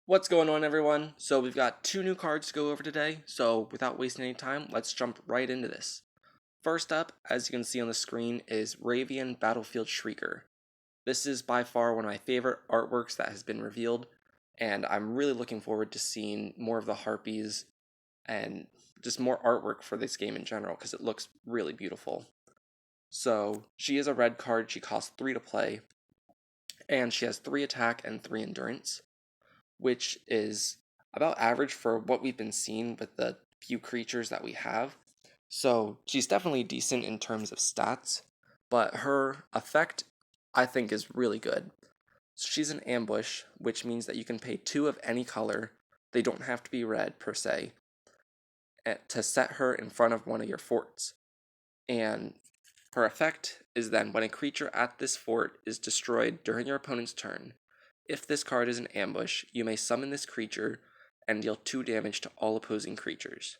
What's going on, everyone? So we've got two new cards to go over today, so without wasting any time, let's jump right into this. First up, as you can see on the screen, is Ravian Battlefield Shrieker. This is by far one of my favorite artworks that has been revealed, and I'm really looking forward to seeing more of the Harpies and just more artwork for this game in general, because it looks really beautiful. So, she is a red card, she costs 3 to play, and she has 3 attack and 3 endurance, which is about average for what we've been seeing with the few creatures that we have. So she's definitely decent in terms of stats, but her effect I think is really good. So she's an ambush, which means that you can pay 2 of any color, they don't have to be red per se, to set her in front of one of your forts. And her effect is then when a creature at this fort is destroyed during your opponent's turn, if this card is an ambush, you may summon this creature and deal 2 damage to all opposing creatures.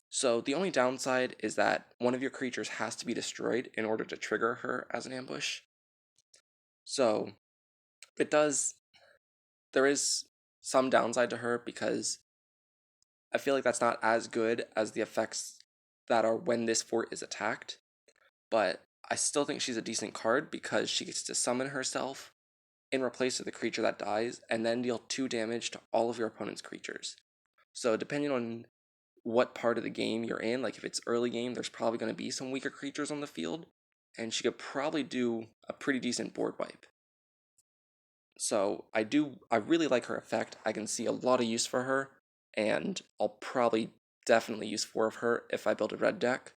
So the only downside is that one of your creatures has to be destroyed in order to trigger her as an ambush. So there is some downside to her because I feel like that's not as good as the effects that are when this fort is attacked. But I still think she's a decent card because she gets to summon herself in replace of the creature that dies, and then deal 2 damage to all of your opponent's creatures. So depending on what part of the game you're in, like if it's early game, there's probably going to be some weaker creatures on the field, and she could probably do a pretty decent board wipe. So I really like her effect. I can see a lot of use for her, and I'll probably definitely use 4 of her if I build a red deck.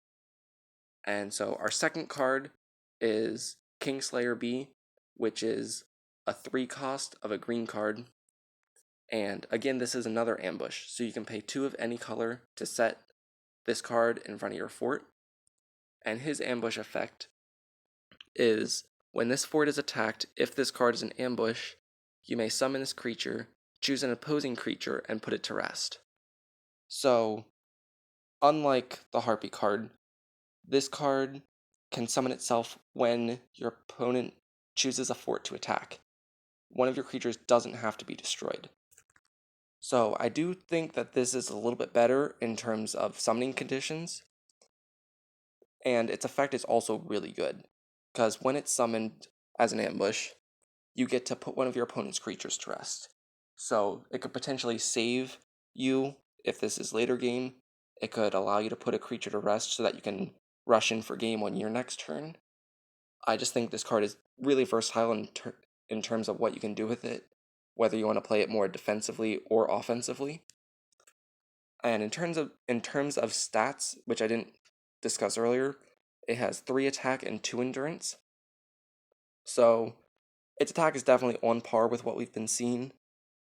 And so our second card is Kingslayer B, which is a 3 cost of a green card. And again, this is another ambush, so you can pay 2 of any color to set this card in front of your fort. And his ambush effect is when this fort is attacked, if this card is an ambush, you may summon this creature, choose an opposing creature, and put it to rest. So, unlike the Harpy card, this card can summon itself when your opponent chooses a fort to attack. One of your creatures doesn't have to be destroyed. So I do think that this is a little bit better in terms of summoning conditions, and its effect is also really good, because when it's summoned as an ambush, you get to put one of your opponent's creatures to rest. So it could potentially save you if this is later game. It could allow you to put a creature to rest so that you can rush in for game on your next turn. I just think this card is really versatile in terms of what you can do with it, whether you want to play it more defensively or offensively. And in terms of stats, which I didn't discuss earlier, it has 3 attack and 2 endurance. So its attack is definitely on par with what we've been seeing,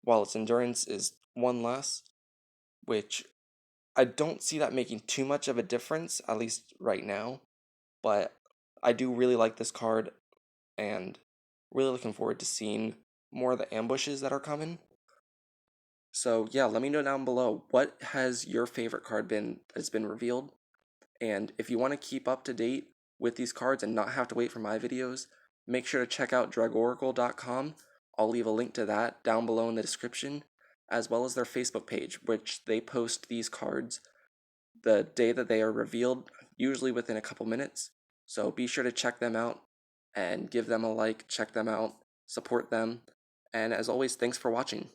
while its endurance is 1 less, which I don't see that making too much of a difference, at least right now. But I do really like this card, and really looking forward to seeing more of the ambushes that are coming. So yeah, let me know down below, what has your favorite card been that's been revealed? And if you want to keep up to date with these cards and not have to wait for my videos, make sure to check out dragoracle.com. I'll leave a link to that down below in the description, as well as their Facebook page, which they post these cards the day that they are revealed, usually within a couple minutes. So be sure to check them out and give them a like, check them out, support them. And as always, thanks for watching.